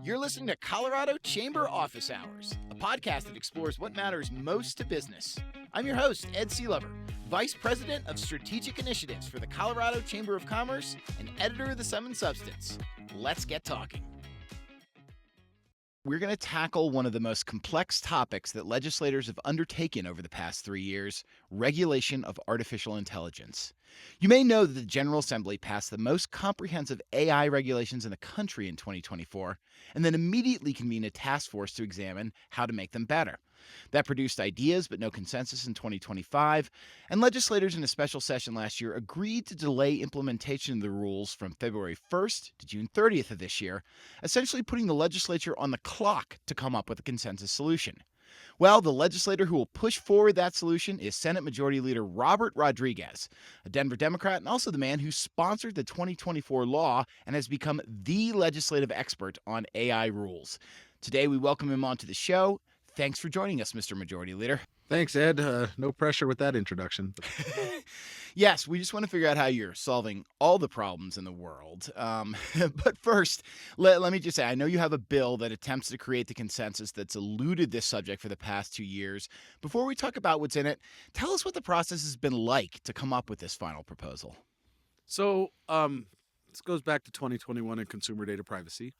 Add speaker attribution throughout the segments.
Speaker 1: You're listening to Colorado Chamber Office Hours, a podcast that explores what matters most to business. I'm your host, Ed Sealover, Vice President of Strategic Initiatives for the Colorado Chamber of Commerce and editor of the Sum and Substance. Let's get talking. We're going to tackle one of the most complex topics that legislators have undertaken over the past 3 years, regulation of artificial intelligence. You may know that the General Assembly passed the most comprehensive AI regulations in the country in 2024, and then immediately convened a task force to examine how to make them better. That produced ideas but no consensus in 2025, and legislators in a special session last year agreed to delay implementation of the rules from February 1st to June 30th of this year, essentially putting the legislature on the clock to come up with a consensus solution. Well, the legislator who will push forward that solution is Senate Majority Leader Robert Rodriguez, a Denver Democrat and also the man who sponsored the 2024 law and has become the legislative expert on AI rules. Today, we welcome him onto the show. Thanks for joining us, Mr. Majority Leader.
Speaker 2: Thanks, Ed. No pressure with that introduction.
Speaker 1: Yes, we just want to figure out how you're solving all the problems in the world. But first, let me just say, I know you have a bill that attempts to create the consensus that's eluded this subject for the past 2 years. Before we talk about what's in it, tell us what the process has been like to come up with this final proposal.
Speaker 2: So this goes back to 2021 and consumer data privacy.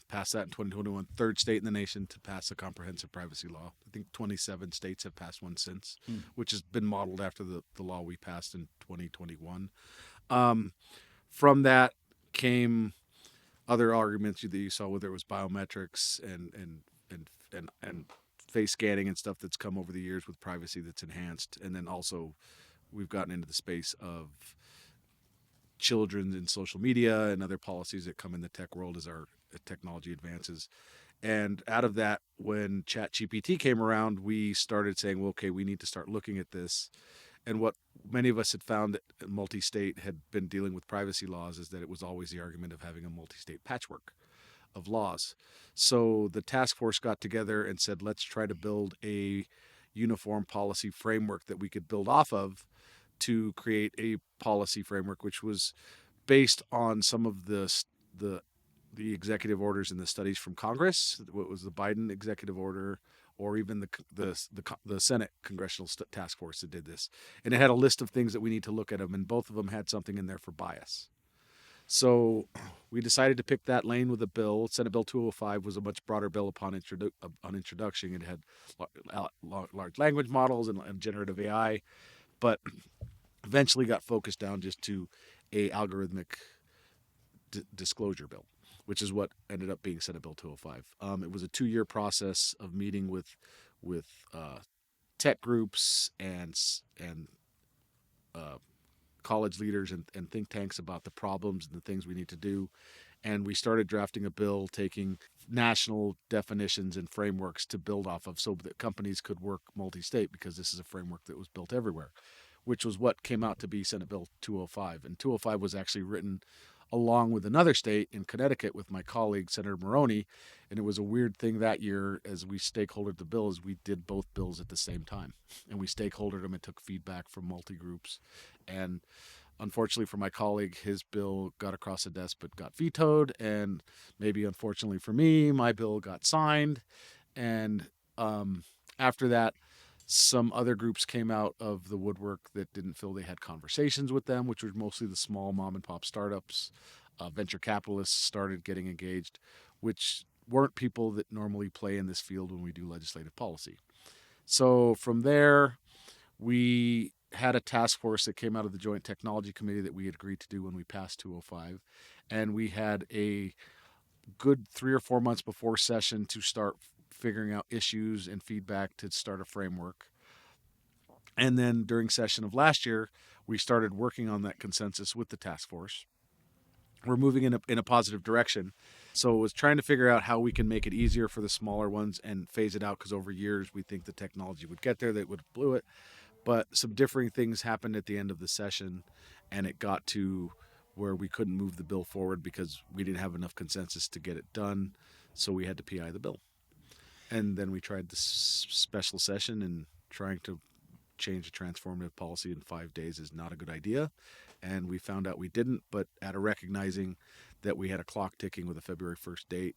Speaker 2: Passed that in 2021, third state in the nation to pass a comprehensive privacy law. I think 27 states have passed one since, which has been modeled after the law we passed in 2021. From that came other arguments that you saw, whether it was biometrics and face scanning and stuff that's come over the years with privacy that's enhanced. And then also we've gotten into the space of children in social media and other policies that come in the tech world as our technology advances. And out of that, when ChatGPT came around, we started saying, well, okay, we need to start looking at this. And what many of us had found that multi-state had been dealing with privacy laws is that it was always the argument of having a multi-state patchwork of laws. So the task force got together and said, let's try to build a uniform policy framework that we could build off of to create a policy framework which was based on some of the executive orders and the studies from Congress. What was the Biden executive order, or even the Senate Congressional Task Force that did this, and it had a list of things that we need to look at them, and both of them had something in there for bias. So we decided to pick that lane with a bill. Senate Bill 205 was a much broader bill upon introduction. It had large language models and generative AI, but eventually got focused down just to a algorithmic disclosure bill, which is what ended up being Senate Bill 205. It was a 2-year process of meeting with tech groups and college leaders and think tanks about the problems and the things we need to do. And we started drafting a bill taking national definitions and frameworks to build off of so that companies could work multi-state, because this is a framework that was built everywhere, which was what came out to be Senate Bill 205. And 205 was actually written along with another state in Connecticut with my colleague, Senator Maroney. And it was a weird thing that year as we stakeholdered the bill, is we did both bills at the same time. And we stakeholdered them and took feedback from multi-groups. And unfortunately for my colleague, his bill got across the desk but got vetoed. And maybe unfortunately for me, my bill got signed. And after that, some other groups came out of the woodwork that didn't feel they had conversations with them, which were mostly the small mom and pop startups. Venture capitalists started getting engaged, which weren't people that normally play in this field when we do legislative policy. So from there, we had a task force that came out of the Joint Technology Committee that we had agreed to do when we passed 205. And we had a good 3 or 4 months before session to start figuring out issues and feedback to start a framework. And then during session of last year, we started working on that consensus with the task force. We're moving in a positive direction. So it was trying to figure out how we can make it easier for the smaller ones and phase it out, because over years we think the technology would get there, that would blew it. But some differing things happened at the end of the session, and it got to where we couldn't move the bill forward because we didn't have enough consensus to get it done. So we had to PI the bill. And then we tried this special session, and trying to change a transformative policy in 5 days is not a good idea. And we found out we didn't, but at a recognizing that we had a clock ticking with a February 1st date,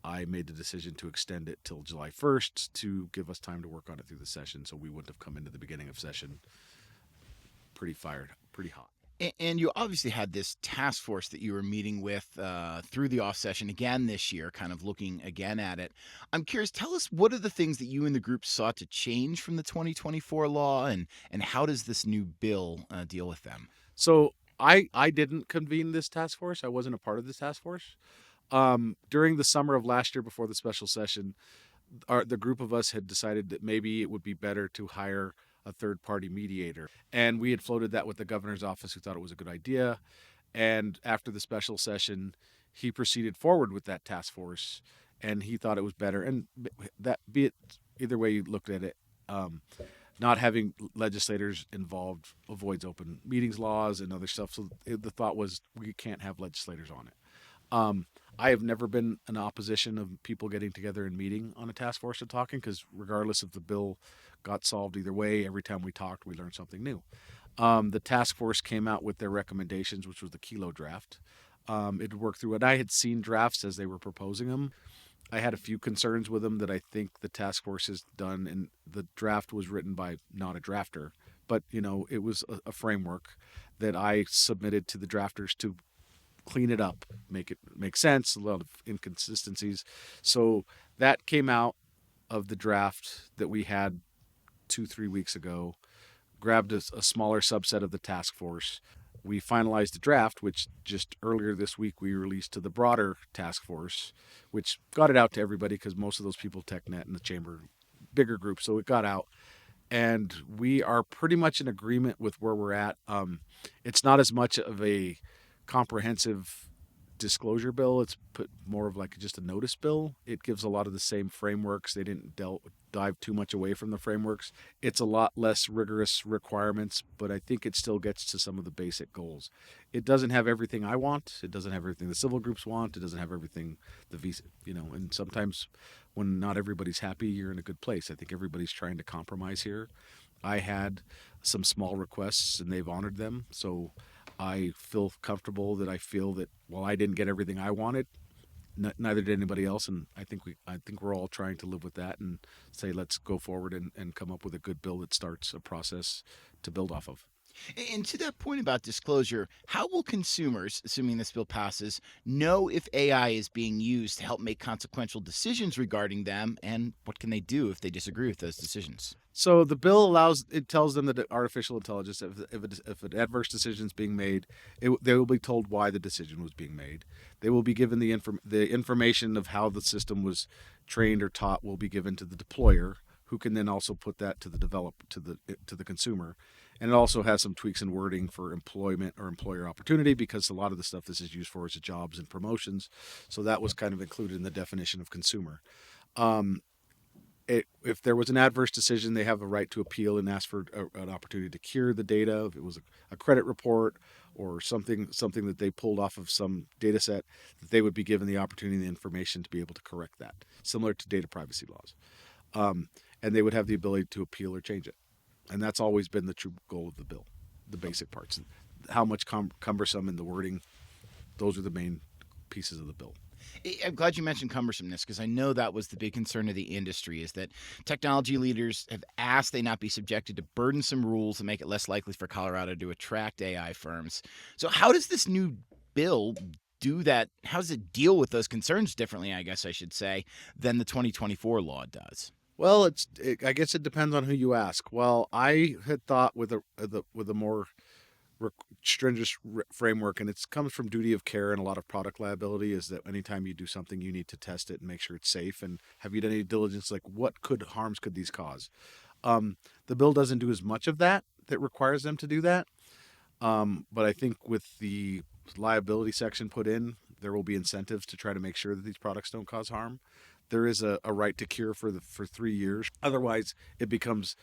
Speaker 2: I made the decision to extend it till July 1st to give us time to work on it through the session, so we wouldn't have come into the beginning of session pretty fired, pretty hot.
Speaker 1: And you obviously had this task force that you were meeting with through the off session again this year, kind of looking again at it. I'm curious, tell us what are the things that you and the group sought to change from the 2024 law, and how does this new bill deal with them?
Speaker 2: So I didn't convene this task force. I wasn't a part of this task force. During the summer of last year, before the special session, the group of us had decided that maybe it would be better to hire a third party mediator. And we had floated that with the governor's office, who thought it was a good idea. And after the special session, he proceeded forward with that task force, and he thought it was better. And that, be it either way you looked at it, not having legislators involved avoids open meetings laws and other stuff. So the thought was we can't have legislators on it. I have never been in opposition of people getting together and meeting on a task force and talking, because regardless if the bill got solved either way, every time we talked, we learned something new. The task force came out with their recommendations, which was the Kilo draft. It worked through, and I had seen drafts as they were proposing them. I had a few concerns with them that I think the task force has done, and the draft was written by not a drafter, but it was a framework that I submitted to the drafters to clean it up, make it make sense, a lot of inconsistencies. So that came out of the draft that we had 2-3 weeks ago, grabbed a smaller subset of the task force. We finalized the draft, which just earlier this week we released to the broader task force, which got it out to everybody because most of those people TechNet and the chamber, bigger group, so it got out. And we are pretty much in agreement with where we're at. It's not as much of a comprehensive disclosure bill. It's put more of like just a notice bill. It gives a lot of the same frameworks. They didn't dive too much away from the frameworks. It's a lot less rigorous requirements, but I think it still gets to some of the basic goals. It doesn't have everything I want. It doesn't have everything the civil groups want. It doesn't have everything the visa, and sometimes when not everybody's happy, you're in a good place. I think everybody's trying to compromise here. I had some small requests and they've honored them. So I feel comfortable that I feel that while I didn't get everything I wanted, neither did anybody else, and I think we're all trying to live with that and say let's go forward and come up with a good bill that starts a process to build off of.
Speaker 1: And to that point about disclosure, how will consumers, assuming this bill passes, know if AI is being used to help make consequential decisions regarding them, and what can they do if they disagree with those decisions?
Speaker 2: So the bill tells them that artificial intelligence, if an adverse decision is being made, they will be told why the decision was being made. They will be given the information of how the system was trained or taught will be given to the deployer, who can then also put that to the consumer. And it also has some tweaks in wording for employment or employer opportunity, because a lot of the stuff this is used for is jobs and promotions. So that was kind of included in the definition of consumer. Um, if there was an adverse decision, they have a right to appeal and ask for an opportunity to cure the data. If it was a credit report or something that they pulled off of some data set, that they would be given the opportunity and the information to be able to correct that, similar to data privacy laws. And they would have the ability to appeal or change it. And that's always been the true goal of the bill, the basic parts. How much cumbersome in the wording, those are the main pieces of the bill.
Speaker 1: I'm glad you mentioned cumbersomeness, because I know that was the big concern of the industry, is that technology leaders have asked they not be subjected to burdensome rules that make it less likely for Colorado to attract AI firms. So how does this new bill do that? How does it deal with those concerns differently, I guess I should say, than the 2024 law does?
Speaker 2: Well, I guess it depends on who you ask. Well, I had thought with a more stringent framework, and it comes from duty of care and a lot of product liability, is that anytime you do something, you need to test it and make sure it's safe. And have you done any diligence, like what harms could these cause? The bill doesn't do as much of that requires them to do that. But I think with the liability section put in, there will be incentives to try to make sure that these products don't cause harm. There is a right to cure for 3 years. Otherwise, it becomes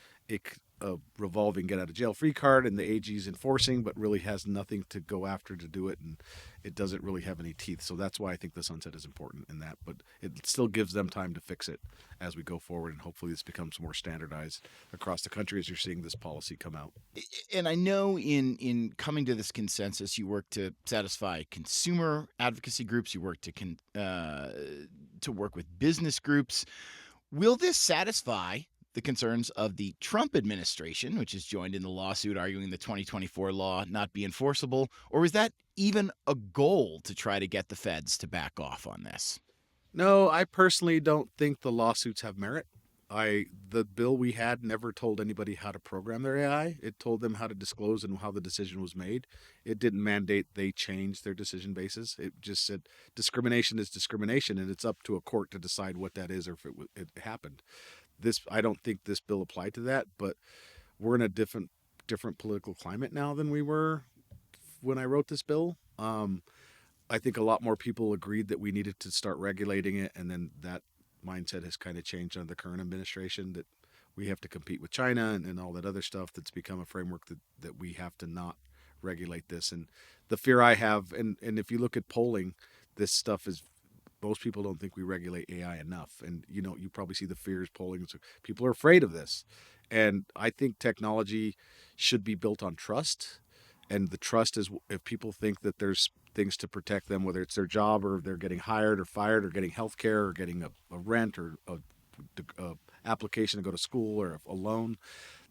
Speaker 2: a revolving get out of jail free card, and the AG's enforcing, but really has nothing to go after to do it, and it doesn't really have any teeth. So that's why I think the sunset is important in that. But it still gives them time to fix it as we go forward, and hopefully this becomes more standardized across the country as you're seeing this policy come out.
Speaker 1: And I know in coming to this consensus, you work to satisfy consumer advocacy groups. You work to work with business groups. Will this satisfy the concerns of the Trump administration, which has joined in the lawsuit arguing the 2024 law not be enforceable? Or is that even a goal to try to get the feds to back off on this?
Speaker 2: No, I personally don't think the lawsuits have merit. The bill we had never told anybody how to program their AI. It told them how to disclose and how the decision was made. It didn't mandate they change their decision basis. It just said discrimination is discrimination, and it's up to a court to decide what that is or if it happened. I don't think this bill applied to that, but we're in a different political climate now than we were when I wrote this bill. I think a lot more people agreed that we needed to start regulating it, and then that mindset has kind of changed under the current administration that we have to compete with China and all that other stuff that's become a framework that we have to not regulate this. And the fear I have, and if you look at polling, this stuff is most people don't think we regulate AI enough. And you probably see the fears polling. So people are afraid of this. And I think technology should be built on trust. And the trust is if people think that there's things to protect them, whether it's their job or they're getting hired or fired or getting health care or getting a rent or a application to go to school or a loan,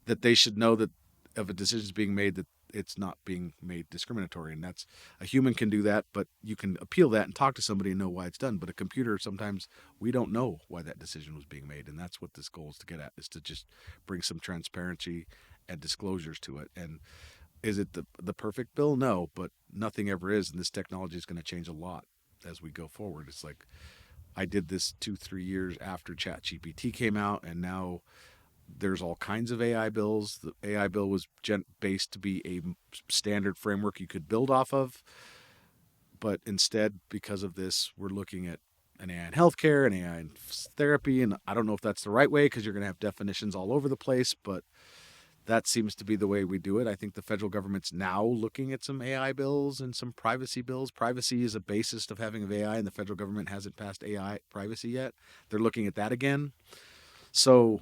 Speaker 2: that they should know that if a decision is being made, that it's not being made discriminatory. And that's a human can do that, but you can appeal that and talk to somebody and know why it's done. But a computer, sometimes we don't know why that decision was being made. And that's what this goal is to get at, is to just bring some transparency and disclosures to it. And is it the perfect bill? No, but nothing ever is. And this technology is going to change a lot as we go forward. It's like I did this 2-3 years after ChatGPT came out, and now there's all kinds of AI bills. The AI bill was based to be a standard framework you could build off of. But instead, because of this, we're looking at an AI in healthcare, an AI in therapy. And I don't know if that's the right way because you're going to have definitions all over the place, but that seems to be the way we do it. I think the federal government's now looking at some AI bills and some privacy bills. Privacy is a basis of having of AI, and the federal government hasn't passed AI privacy yet. They're looking at that again. So,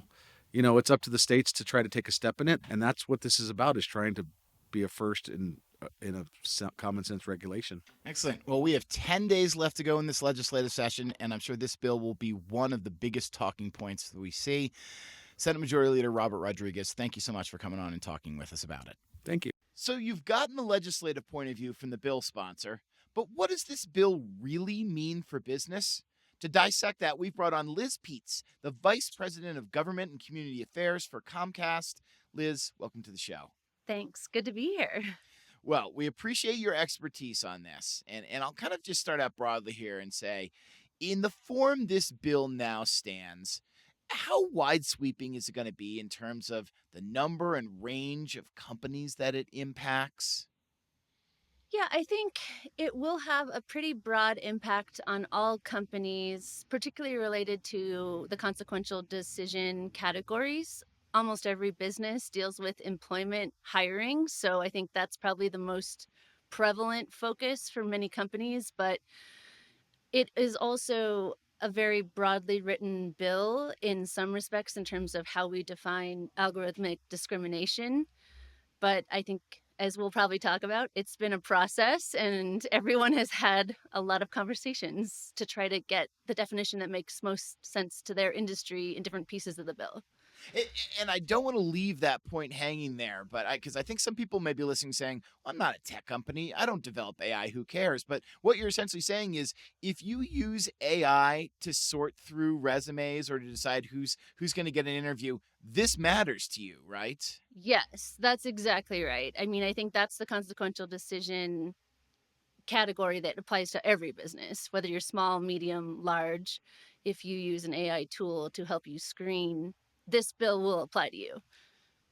Speaker 2: it's up to the states to try to take a step in it, and that's what this is about: is trying to be a first in a common sense regulation.
Speaker 1: Excellent. Well, we have 10 days left to go in this legislative session, and I'm sure this bill will be one of the biggest talking points that we see. Senate Majority Leader Robert Rodriguez, thank you so much for coming on and talking with us about it.
Speaker 2: Thank you.
Speaker 1: So you've gotten the legislative point of view from the bill sponsor, but what does this bill really mean for business? To dissect that, we've brought on Liz Peets, the Vice President of Government and Community Affairs for Comcast. Liz, welcome to the show.
Speaker 3: Thanks. Good to be here.
Speaker 1: Well, we appreciate your expertise on this. And I'll kind of just start out broadly here and say, in the form this bill now stands, how wide sweeping is it going to be in terms of the number and range of companies that it impacts?
Speaker 3: Yeah, I think it will have a pretty broad impact on all companies, particularly related to the consequential decision categories. Almost every business deals with employment hiring. So I think that's probably the most prevalent focus for many companies. But it is also a very broadly written bill in some respects in terms of how we define algorithmic discrimination. But I think, as we'll probably talk about, it's been a process and everyone has had a lot of conversations to try to get the definition that makes most sense to their industry in different pieces of the bill.
Speaker 1: And I don't want to leave that point hanging there, but because I think some people may be listening saying, well, I'm not a tech company. I don't develop AI. Who cares? But what you're essentially saying is if you use AI to sort through resumes or to decide who's going to get an interview, this matters to you, right?
Speaker 3: Yes, that's exactly right. I mean, I think that's the consequential decision category that applies to every business, whether you're small, medium, large. If you use an AI tool to help you screen, this bill will apply to you.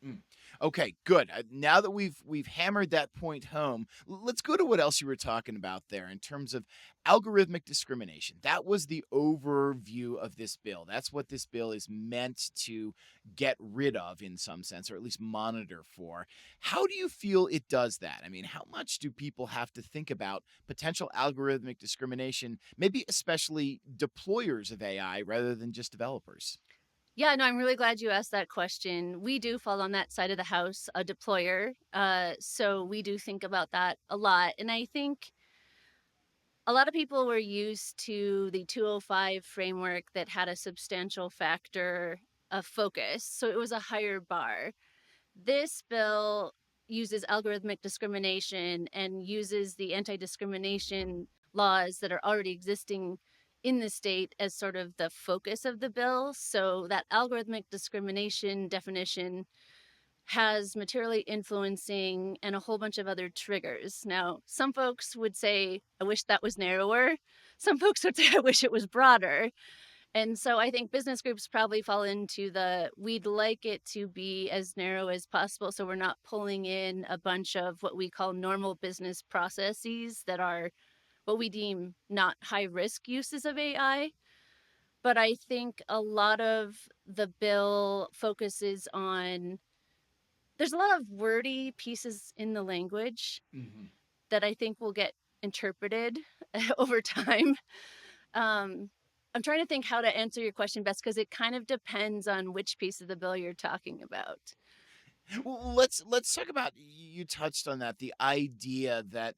Speaker 1: Mm. Okay, good. Now that we've hammered that point home, let's go to what else you were talking about there in terms of algorithmic discrimination. That was the overview of this bill. That's what this bill is meant to get rid of in some sense, or at least monitor for. How do you feel it does that? I mean, how much do people have to think about potential algorithmic discrimination, maybe especially deployers of AI rather than just developers?
Speaker 3: Yeah, no, I'm really glad you asked that question. We do fall on that side of the house, a deployer. So we do think about that a lot. And I think a lot of people were used to the 205 framework that had a substantial factor of focus. So it was a higher bar. This bill uses algorithmic discrimination and uses the anti discrimination laws that are already existing in the state as sort of the focus of the bill. So that algorithmic discrimination definition has materially influencing and a whole bunch of other triggers. Now, some folks would say, I wish that was narrower. Some folks would say, I wish it was broader. And so I think business groups probably fall into the we'd like it to be as narrow as possible. So we're not pulling in a bunch of what we call normal business processes that are what we deem not high risk uses of AI. But I think a lot of the bill focuses on, there's a lot of wordy pieces in the language
Speaker 1: Mhm.
Speaker 3: that I think will get interpreted over time. Um, I'm trying to think how to answer your question best because it kind of depends on which piece of the bill you're talking about.
Speaker 1: Well, let's talk about you touched on that, the idea that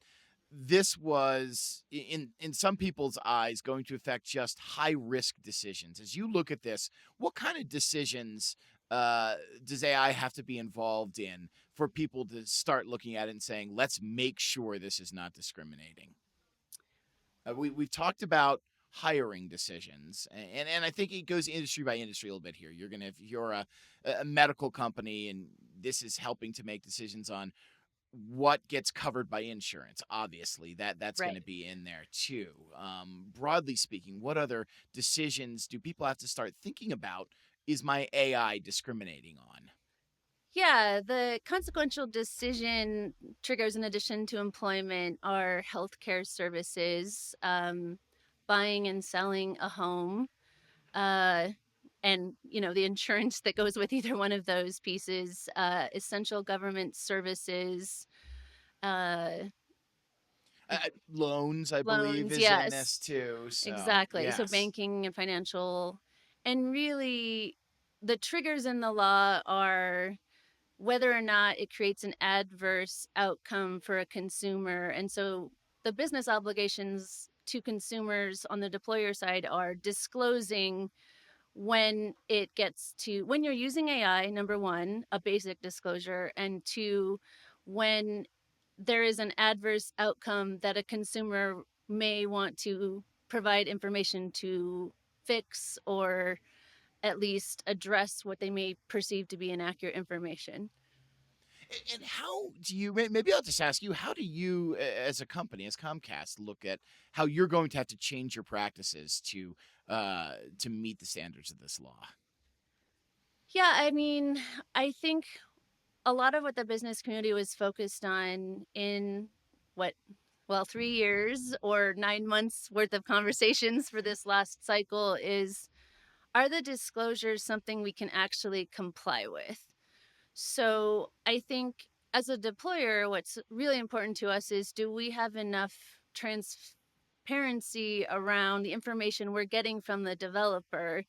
Speaker 1: this was in some people's eyes going to affect just high risk decisions. As you look at this, what kind of decisions does AI have to be involved in for people to start looking at it and saying, let's make sure this is not discriminating? We've talked about hiring decisions, and I think it goes industry by industry a little bit here. You're gonna if you're a medical company and this is helping to make decisions on what gets covered by insurance. Obviously, that's going
Speaker 3: Right.
Speaker 1: to be in there too. Broadly speaking, what other decisions do people have to start thinking about? Is my AI discriminating on?
Speaker 3: Yeah, the consequential decision triggers in addition to employment are healthcare services, buying and selling a home, uh, and the insurance that goes with either one of those pieces, essential government services, uh,
Speaker 1: Loans, I believe,
Speaker 3: loans.
Speaker 1: is in
Speaker 3: Yes,
Speaker 1: this too. So
Speaker 3: exactly. So
Speaker 1: yes.
Speaker 3: banking and financial, and really, the triggers in the law are whether or not it creates an adverse outcome for a consumer. And so the business obligations to consumers on the deployer side are disclosing when you're using AI, number one, a basic disclosure, and two, when there is an adverse outcome that a consumer may want to provide information to fix or at least address what they may perceive to be inaccurate information.
Speaker 1: And how do you? Maybe I'll just ask you. How do you, as a company, as Comcast, look at how you're going to have to change your practices to meet the standards of this law?
Speaker 3: Yeah, I mean, I think a lot of what the business community was focused on in what, well, 3 years or 9 months worth of conversations for this last cycle is, are the disclosures something we can actually comply with? So I think as a deployer, what's really important to us is, do we have enough transparency around the information we're getting from the developer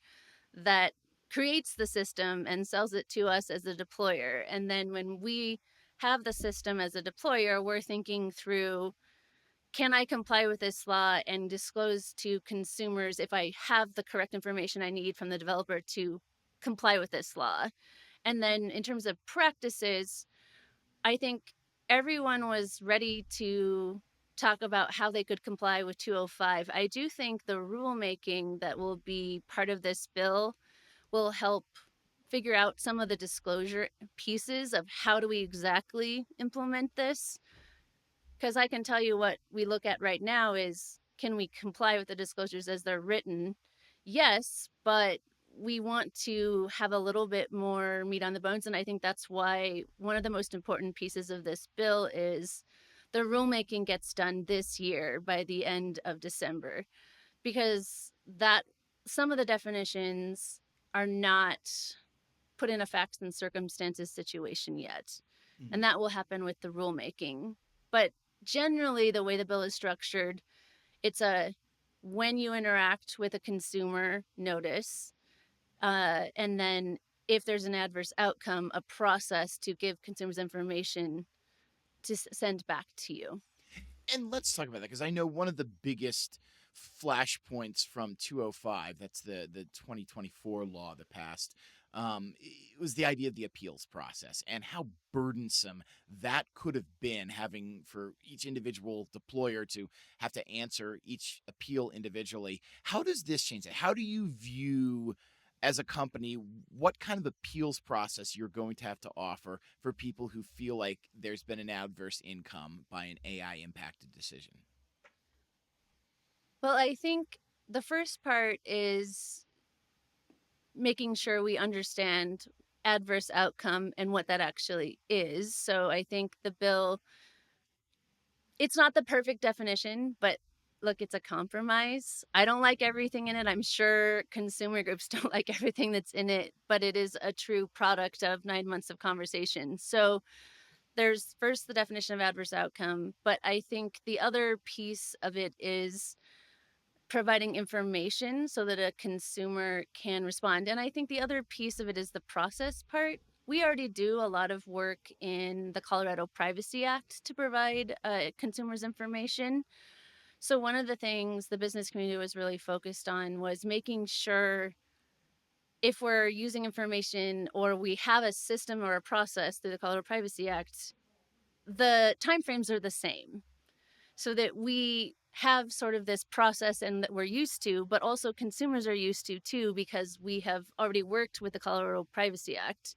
Speaker 3: that creates the system and sells it to us as a deployer? And then when we have the system as a deployer, we're thinking through, can I comply with this law and disclose to consumers if I have the correct information I need from the developer to comply with this law? And then in terms of practices, I think everyone was ready to talk about how they could comply with 205. I do think the rulemaking that will be part of this bill will help figure out some of the disclosure pieces of how do we exactly implement this. Because I can tell you what we look at right now is, can we comply with the disclosures as they're written? Yes, but we want to have a little bit more meat on the bones. And I think that's why one of the most important pieces of this bill is the rulemaking gets done this year by the end of December, because that some of the definitions are not put in a facts and circumstances situation yet. And that will happen with the rulemaking. But generally, the way the bill is structured, it's a when you interact with a consumer notice, and then if there's an adverse outcome, a process to give consumers information to send back to you.
Speaker 1: And let's talk about that, because I know one of the biggest flashpoints from 205, that's the 2024 law that passed, it was the idea of the appeals process and how burdensome that could have been, having for each individual deployer to have to answer each appeal individually. How does this change it? How do you view, as a company, what kind of appeals process you're going to have to offer for people who feel like there's been an adverse income by an AI impacted decision?
Speaker 3: Well, I think the first part is making sure we understand adverse outcome and what that actually is. So I think the bill, it's not the perfect definition, but look, it's a compromise. I don't like everything in it. I'm sure consumer groups don't like everything that's in it, but it is a true product of 9 months of conversation. So there's first the definition of adverse outcome, but I think the other piece of it is providing information so that a consumer can respond. And I think the other piece of it is the process part. We already do a lot of work in the Colorado Privacy Act to provide consumers information. So one of the things the business community was really focused on was making sure if we're using information or we have a system or a process through the Colorado Privacy Act, the timeframes are the same, so that we have sort of this process and that we're used to, but also consumers are used to too, because we have already worked with the Colorado Privacy Act.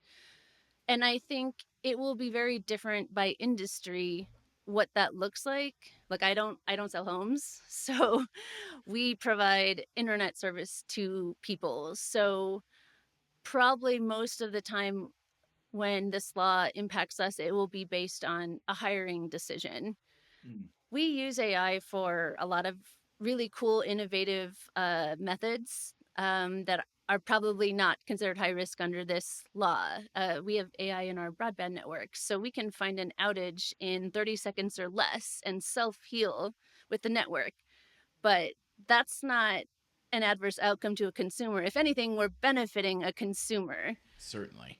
Speaker 3: And I think it will be very different by industry what that looks like. Like I don't sell homes, so we provide internet service to people. So probably most of the time when this law impacts us, it will be based on a hiring decision.
Speaker 1: Mm.
Speaker 3: We use AI for a lot of really cool, innovative methods that are probably not considered high risk under this law. We have AI in our broadband network, so we can find an outage in 30 seconds or less and self heal with the network. But that's not an adverse outcome to a consumer. If anything, we're benefiting a consumer.
Speaker 1: Certainly.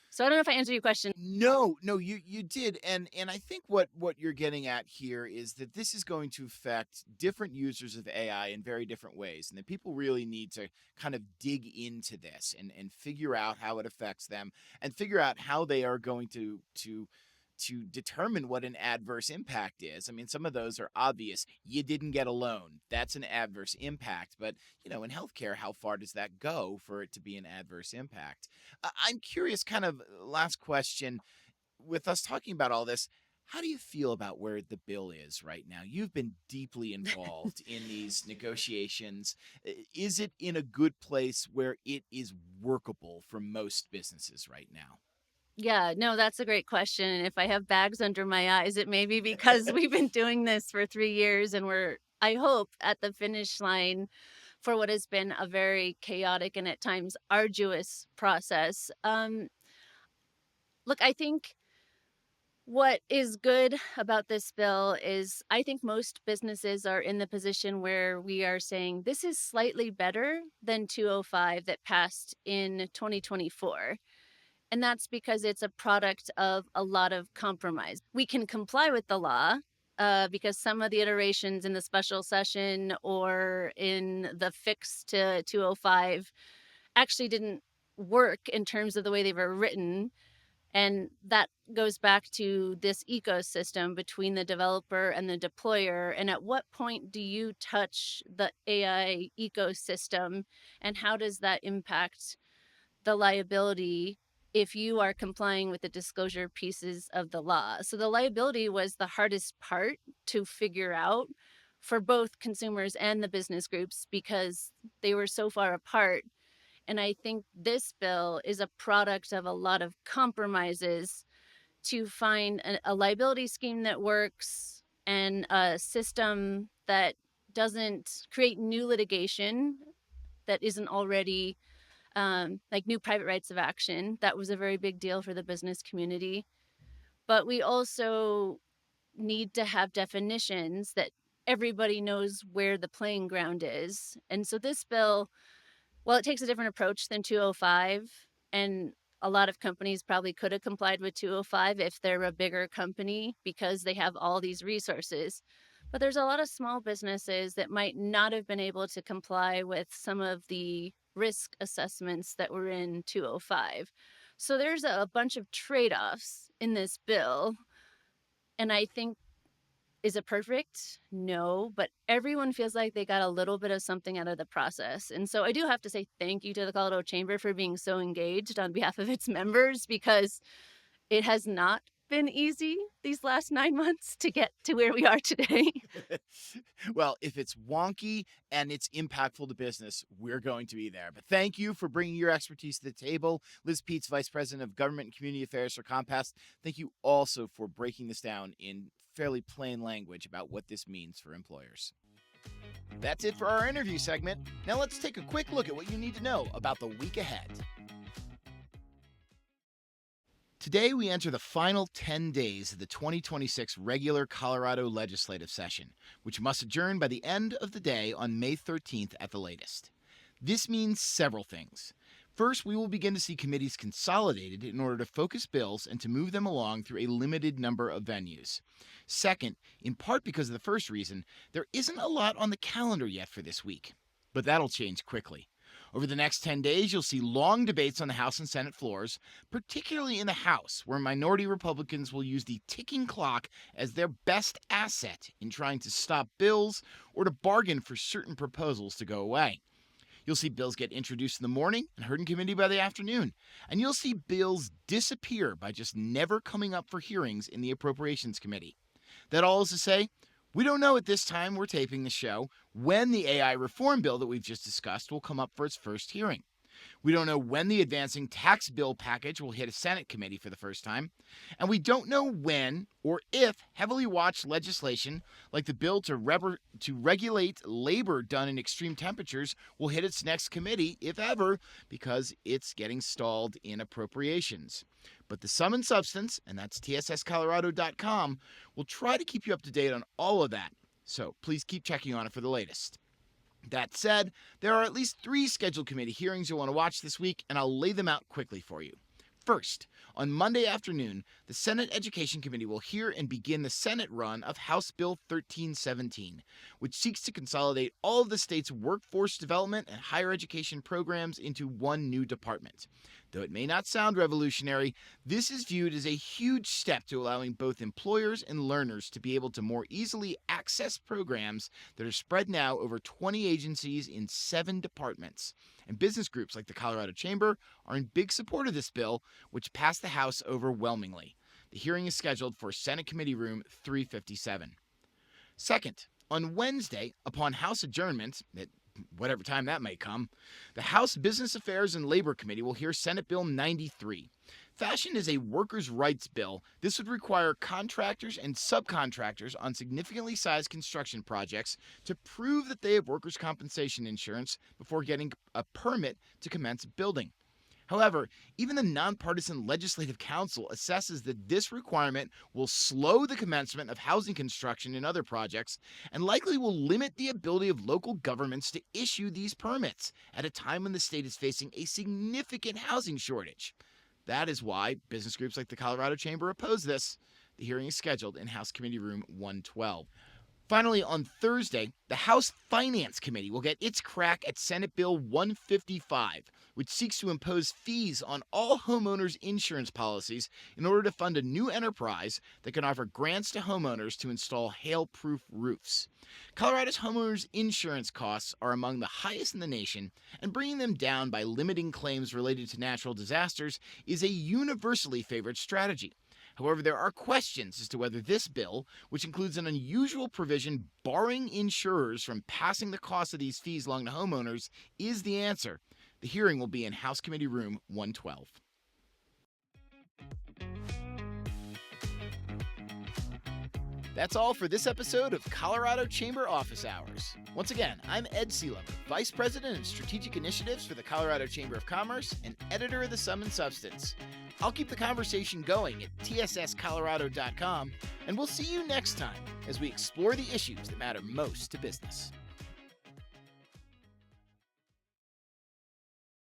Speaker 3: So I don't know if I answered your question.
Speaker 1: No, no, you did, and I think what you're getting at here is that this is going to affect different users of AI in very different ways, and that people really need to kind of dig into this and figure out how it affects them, and figure out how they are going to determine what an adverse impact is. I mean, some of those are obvious. You didn't get a loan. That's an adverse impact. But, in healthcare, how far does that go for it to be an adverse impact? I'm curious, kind of last question, with us talking about all this, how do you feel about where the bill is right now? You've been deeply involved in these negotiations. Is it in a good place where it is workable for most businesses right now?
Speaker 3: Yeah, no, that's a great question. And if I have bags under my eyes, it may be because we've been doing this for 3 years and we're, I hope, at the finish line for what has been a very chaotic and at times arduous process. Look, I think what is good about this bill is I think most businesses are in the position where we are saying this is slightly better than 205 that passed in 2024. And that's because it's a product of a lot of compromise. We can comply with the law because some of the iterations in the special session or in the fix to 205 actually didn't work in terms of the way they were written. And that goes back to this ecosystem between the developer and the deployer. And at what point do you touch the AI ecosystem? And how does that impact the liability if you are complying with the disclosure pieces of the law? So the liability was the hardest part to figure out for both consumers and the business groups because they were so far apart. And I think this bill is a product of a lot of compromises to find a liability scheme that works and a system that doesn't create new litigation that isn't already like new private rights of action. That was a very big deal for the business community. But we also need to have definitions that everybody knows where the playing ground is. And so this bill, well, it takes a different approach than 205, and a lot of companies probably could have complied with 205 if they're a bigger company because they have all these resources. But there's a lot of small businesses that might not have been able to comply with some of the risk assessments that were in 205. So there's a bunch of trade-offs in this bill, and I think, is it perfect? No, but everyone feels like they got a little bit of something out of the process. And so I do have to say thank you to the Colorado Chamber for being so engaged on behalf of its members, because it has not been easy these last 9 months to get to where we are today.
Speaker 1: Well, if it's wonky and it's impactful to business, we're going to be there. But thank you for bringing your expertise to the table. Liz Peets, Vice President of Government and Community Affairs for Compass. Thank you also for breaking this down in fairly plain language about what this means for employers. That's it for our interview segment. Now let's take a quick look at what you need to know about the week ahead. Today, we enter the final 10 days of the 2026 regular Colorado legislative session, which must adjourn by the end of the day on May 13th at the latest. This means several things. First, we will begin to see committees consolidated in order to focus bills and to move them along through a limited number of venues. Second, in part because of the first reason, there isn't a lot on the calendar yet for this week. But that'll change quickly. Over the next 10 days, you'll see long debates on the House and Senate floors, particularly in the House, where minority Republicans will use the ticking clock as their best asset in trying to stop bills or to bargain for certain proposals to go away. You'll see bills get introduced in the morning and heard in committee by the afternoon, and you'll see bills disappear by just never coming up for hearings in the Appropriations Committee. That all is to say, we don't know at this time we're taping the show when the AI reform bill that we've just discussed will come up for its first hearing. We don't know when the advancing tax bill package will hit a Senate committee for the first time. And we don't know when or if heavily watched legislation like the bill to regulate labor done in extreme temperatures will hit its next committee, if ever, because it's getting stalled in appropriations. But the sum and substance, and that's tsscolorado.com, will try to keep you up to date on all of that. So please keep checking on it for the latest. That said, there are at least 3 scheduled committee hearings you'll want to watch this week, and I'll lay them out quickly for you. First, on Monday afternoon, the Senate Education Committee will hear and begin the Senate run of House Bill 1317, which seeks to consolidate all of the state's workforce development and higher education programs into one new department. Though it may not sound revolutionary, this is viewed as a huge step to allowing both employers and learners to be able to more easily access programs that are spread now over 20 agencies in 7 departments. And business groups like the Colorado Chamber are in big support of this bill, which passed the House overwhelmingly. The hearing is scheduled for Senate Committee Room 357. Second, on Wednesday, upon House adjournment, at whatever time that may come, the House Business Affairs and Labor Committee will hear Senate Bill 93. Fashioned as a workers' rights bill, this would require contractors and subcontractors on significantly sized construction projects to prove that they have workers' compensation insurance before getting a permit to commence building. However, even the Nonpartisan Legislative Council assesses that this requirement will slow the commencement of housing construction and other projects, and likely will limit the ability of local governments to issue these permits at a time when the state is facing a significant housing shortage. That is why business groups like the Colorado Chamber oppose this. The hearing is scheduled in House Committee Room 112. Finally, on Thursday, the House Finance Committee will get its crack at Senate Bill 155, which seeks to impose fees on all homeowners' insurance policies in order to fund a new enterprise that can offer grants to homeowners to install hail-proof roofs. Colorado's homeowners' insurance costs are among the highest in the nation, and bringing them down by limiting claims related to natural disasters is a universally favored strategy. However, there are questions as to whether this bill, which includes an unusual provision barring insurers from passing the cost of these fees along to homeowners, is the answer. The hearing will be in House Committee Room 112. That's all for this episode of Colorado Chamber Office Hours. Once again, I'm Ed Seelover, Vice President of Strategic Initiatives for the Colorado Chamber of Commerce and editor of the Sum and Substance. I'll keep the conversation going at tsscolorado.com, and we'll see you next time as we explore the issues that matter most to business.